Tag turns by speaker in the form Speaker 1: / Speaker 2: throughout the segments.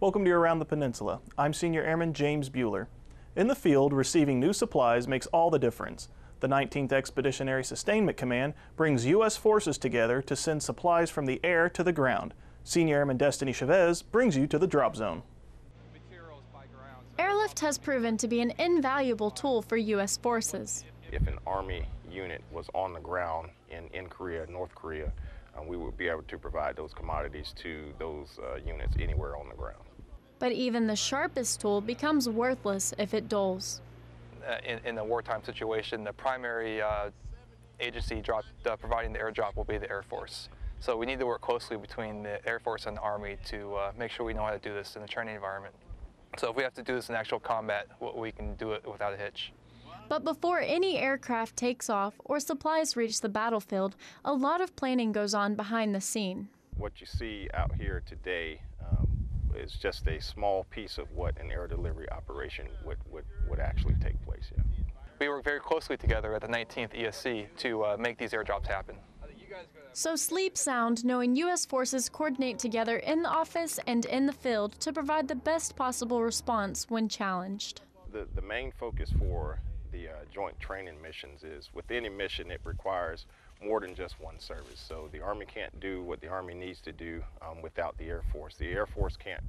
Speaker 1: Welcome to Around the Peninsula. I'm Senior Airman James Bueller. In the field, receiving new supplies makes all the difference. The 19th Expeditionary Sustainment Command brings U.S. forces together to send supplies from the air to the ground. Senior Airman Destiny Chavez brings you to the drop zone.
Speaker 2: Airlift has proven to be an invaluable tool for U.S. forces.
Speaker 3: If an Army unit was on the ground in Korea, North Korea, we would be able to provide those commodities to those units anywhere on the ground.
Speaker 2: But even the sharpest tool becomes worthless if it dulls.
Speaker 4: In a wartime situation, the primary agency providing the airdrop will be the Air Force. So we need to work closely between the Air Force and the Army to make sure we know how to do this in a training environment. So if we have to do this in actual combat, we can do it without a hitch.
Speaker 2: But before any aircraft takes off or supplies reach the battlefield, a lot of planning goes on behind the scene.
Speaker 3: What you see out here today is just a small piece of what an air delivery operation would actually take place. Yeah.
Speaker 4: We work very closely together at the 19th ESC to make these airdrops happen.
Speaker 2: So sleep sound knowing U.S. forces coordinate together in the office and in the field to provide the best possible response when challenged.
Speaker 3: The main focus for the joint training missions is with any mission it requires more than just one service. So the Army can't do what the Army needs to do without the Air Force. The Air Force can't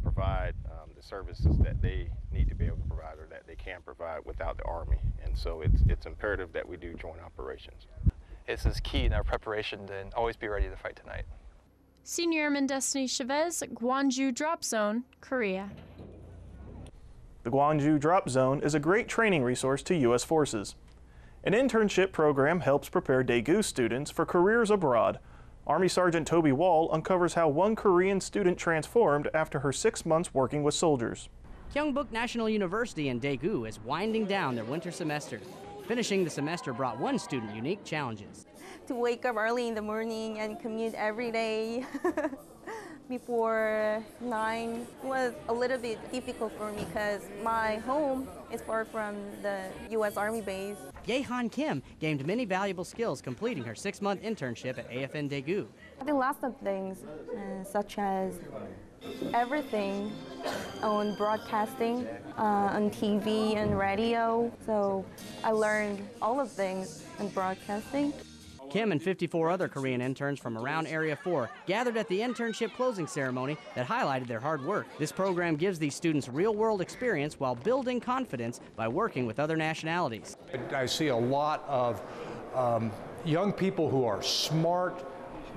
Speaker 3: provide the services that they need to be able to provide or that they can provide without the Army. And so it's imperative that we do joint operations.
Speaker 4: This is key in our preparation to always be ready to fight tonight.
Speaker 2: Senior Airman Destiny Chavez, Gwangju Drop Zone, Korea.
Speaker 1: The Gwangju Drop Zone is a great training resource to U.S. forces. An internship program helps prepare Daegu students for careers abroad. Army Sergeant Toby Wall uncovers how one Korean student transformed after her 6 months working with soldiers.
Speaker 5: Kyungbuk National University in Daegu is winding down their winter semester. Finishing the semester brought one student unique challenges.
Speaker 6: To wake up early in the morning and commute every day before 9 was a little bit difficult for me because my home is far from the U.S. Army base.
Speaker 5: Yehan Kim gained many valuable skills completing her 6-month internship at AFN Daegu.
Speaker 6: I did lots of things, such as everything on broadcasting, on TV and radio. So I learned all of things in broadcasting.
Speaker 5: Kim and 54 other Korean interns from around Area 4 gathered at the internship closing ceremony that highlighted their hard work. This program gives these students real-world experience while building confidence by working with other nationalities.
Speaker 7: I see a lot of young people who are smart,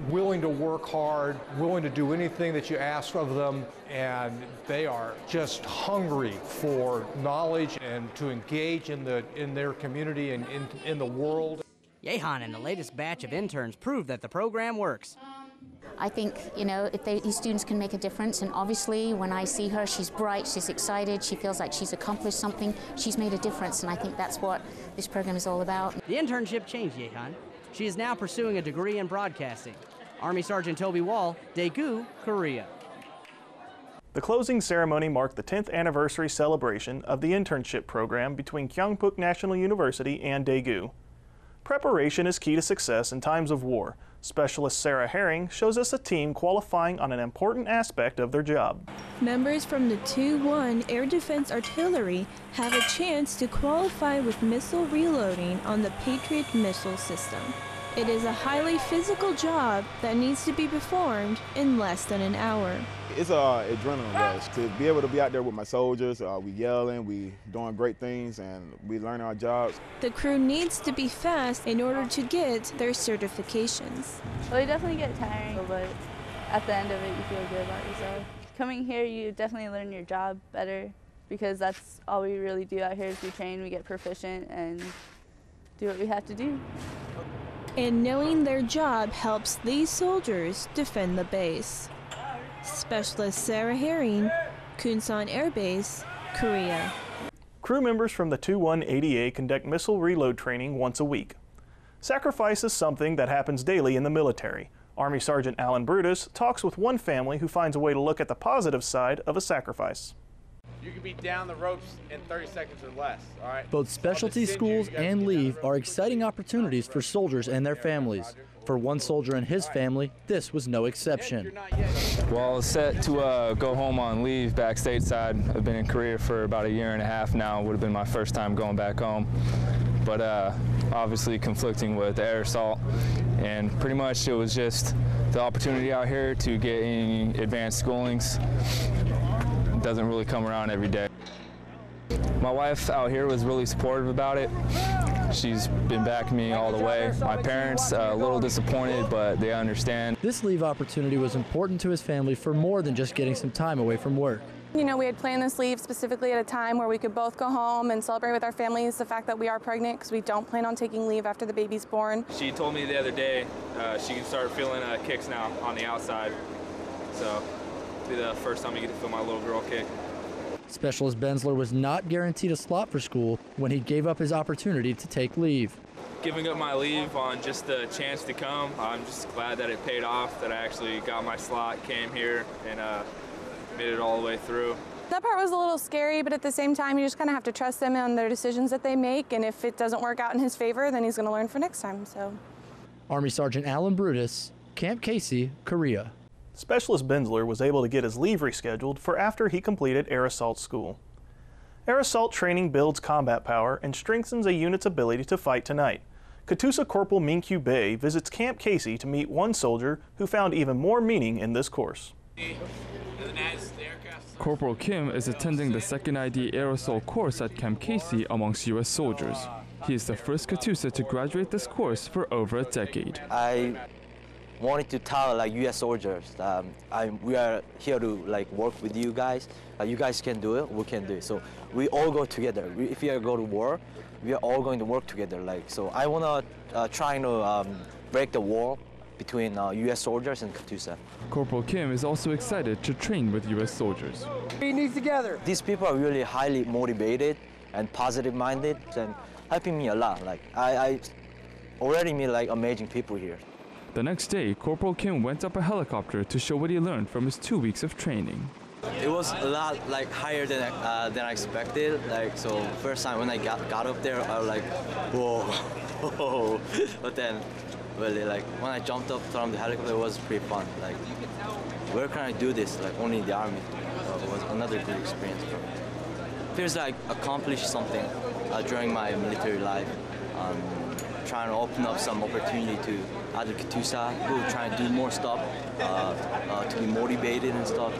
Speaker 7: willing to work hard, willing to do anything that you ask of them, and they are just hungry for knowledge and to engage in their community and in the world.
Speaker 5: Yehan and the latest batch of interns proved that the program works.
Speaker 8: I think, if these students can make a difference, and obviously when I see her, she's bright, she's excited, she feels like she's accomplished something, she's made a difference, and I think that's what this program is all about.
Speaker 5: The internship changed Yehan. She is now pursuing a degree in broadcasting. Army Sergeant Toby Wall, Daegu, Korea.
Speaker 1: The closing ceremony marked the 10th anniversary celebration of the internship program between Kyungbuk National University and Daegu. Preparation is key to success in times of war. Specialist Sarah Herring shows us a team qualifying on an important aspect of their job.
Speaker 9: Members from the 2-1 Air Defense Artillery have a chance to qualify with missile reloading on the Patriot missile system. It is a highly physical job that needs to be performed in less than an hour.
Speaker 10: It's an adrenaline rush to be able to be out there with my soldiers. We yelling, we doing great things, and we learn our jobs.
Speaker 9: The crew needs to be fast in order to get their certifications.
Speaker 11: Well, you definitely get tiring, but at the end of it, you feel good about yourself. Coming here, you definitely learn your job better because that's all we really do out here is we train, we get proficient, and do what we have to do.
Speaker 9: And knowing their job helps these soldiers defend the base. Specialist Sarah Herring, Kunsan Air Base, Korea.
Speaker 1: Crew members from the 2-1 ADA conduct missile reload training once a week. Sacrifice is something that happens daily in the military. Army Sergeant Alan Brutus talks with one family who finds a way to look at the positive side of a sacrifice.
Speaker 12: You can be down the ropes in 30 seconds or less, all right?
Speaker 13: Both specialty schools and leave are exciting opportunities for soldiers and their families. For one soldier and his family, this was no exception.
Speaker 14: Well, I was set to go home on leave back stateside. I've been in Korea for about 1.5 years now. It would have been my first time going back home. But obviously conflicting with the air assault. And pretty much it was just the opportunity out here to get any advanced schoolings. It doesn't really come around every day. My wife out here was really supportive about it. She's been backing me all the way. My parents a little disappointed, but they understand.
Speaker 13: This leave opportunity was important to his family for more than just getting some time away from work.
Speaker 15: You know, we had planned this leave specifically at a time where we could both go home and celebrate with our families the fact that we are pregnant, because we don't plan on taking leave after the baby's born.
Speaker 14: She told me the other day she can start feeling kicks now on the outside. So it'll be the first time I get to feel my little girl kick.
Speaker 13: Specialist Benzler was not guaranteed a slot for school when he gave up his opportunity to take leave.
Speaker 14: Giving up my leave on just the chance to come, I'm just glad that it paid off, that I actually got my slot, came here, and made it all the way through.
Speaker 15: That part was a little scary, but at the same time, you just kind of have to trust them on their decisions that they make, and if it doesn't work out in his favor, then he's going to learn for next time. So,
Speaker 13: Army Sergeant Alan Brutus, Camp Casey, Korea.
Speaker 1: Specialist Benzler was able to get his leave rescheduled for after he completed air assault school. Air assault training builds combat power and strengthens a unit's ability to fight tonight. Katusa Corporal Minkyu Bae visits Camp Casey to meet one soldier who found even more meaning in this course.
Speaker 16: Corporal Kim is attending the 2nd ID Air Assault course at Camp Casey amongst U.S. soldiers. He is the first Katusa to graduate this course for over a decade.
Speaker 17: I wanted to tell U.S. soldiers we are here to work with you guys. You guys can do it, we can do it. So we all go together. If we are go to war, we are all going to work together. So I want to try to break the wall between U.S. soldiers and Katusa.
Speaker 16: Corporal Kim is also excited to train with U.S. soldiers.
Speaker 17: We need together. These people are really highly motivated and positive-minded and helping me a lot. I already meet amazing people here.
Speaker 16: The next day, Corporal Kim went up a helicopter to show what he learned from his 2 weeks of training.
Speaker 17: It was a lot higher than I expected. So first time when I got up there, I was like, whoa. But then, really, when I jumped up from the helicopter, it was pretty fun. Where can I do this? Only in the Army. It was another good experience for me. Feels like accomplished something during my military life. Trying to open up some opportunity to other Katusa who are trying to do more stuff, to be motivated and stuff.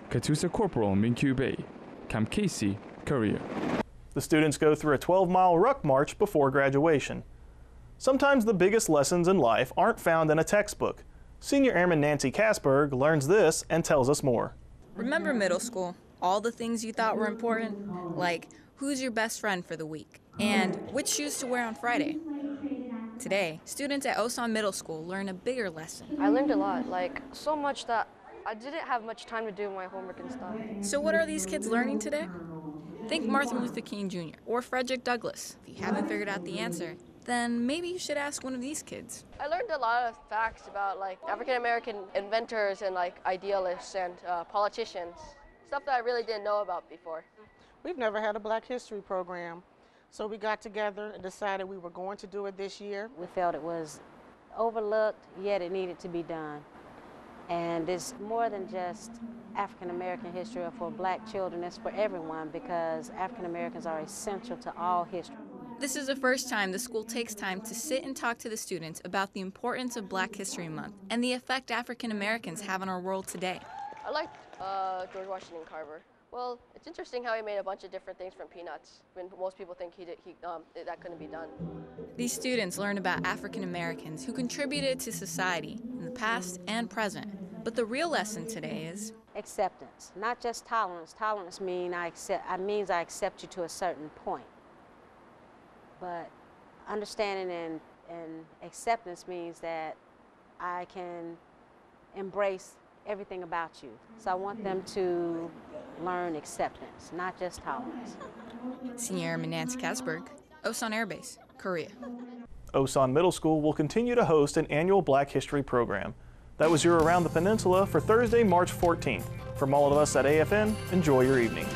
Speaker 16: Katusa Corporal Minkyu Bae, Camp Casey, Korea.
Speaker 1: The students go through a 12-mile ruck march before graduation. Sometimes the biggest lessons in life aren't found in a textbook. Senior Airman Nancy Kasberg learns this and tells us more.
Speaker 18: Remember middle school? All the things you thought were important, like who's your best friend for the week, and which shoes to wear on Friday. Today, students at Osan Middle School learn a bigger lesson.
Speaker 19: I learned a lot, so much that I didn't have much time to do my homework and stuff.
Speaker 18: So what are these kids learning today? Think Martin Luther King Jr. or Frederick Douglass. If you haven't figured out the answer, then maybe you should ask one of these kids.
Speaker 19: I learned a lot of facts about African-American inventors and idealists and politicians, stuff that I really didn't know about before.
Speaker 20: We've never had a Black History program. So we got together and decided we were going to do it this year.
Speaker 21: We felt it was overlooked, yet it needed to be done. And it's more than just African-American history or for Black children, it's for everyone because African-Americans are essential to all history.
Speaker 18: This is the first time the school takes time to sit and talk to the students about the importance of Black History Month and the effect African-Americans have on our world today.
Speaker 19: I liked George Washington Carver. Well, it's interesting how he made a bunch of different things from peanuts when most people think that couldn't be done.
Speaker 18: These students learn about African Americans who contributed to society in the past and present. But the real lesson today is
Speaker 21: acceptance, not just tolerance. Tolerance means I accept you to a certain point. But understanding and acceptance means that I can embrace everything about you. So I want them to learn acceptance, not just tolerance.
Speaker 18: Senior Airman Nancy Kasberg, Osan Air Base, Korea.
Speaker 1: Osan Middle School will continue to host an annual Black History program. That was your Around the Peninsula for Thursday, March 14th. From all of us at AFN, enjoy your evening.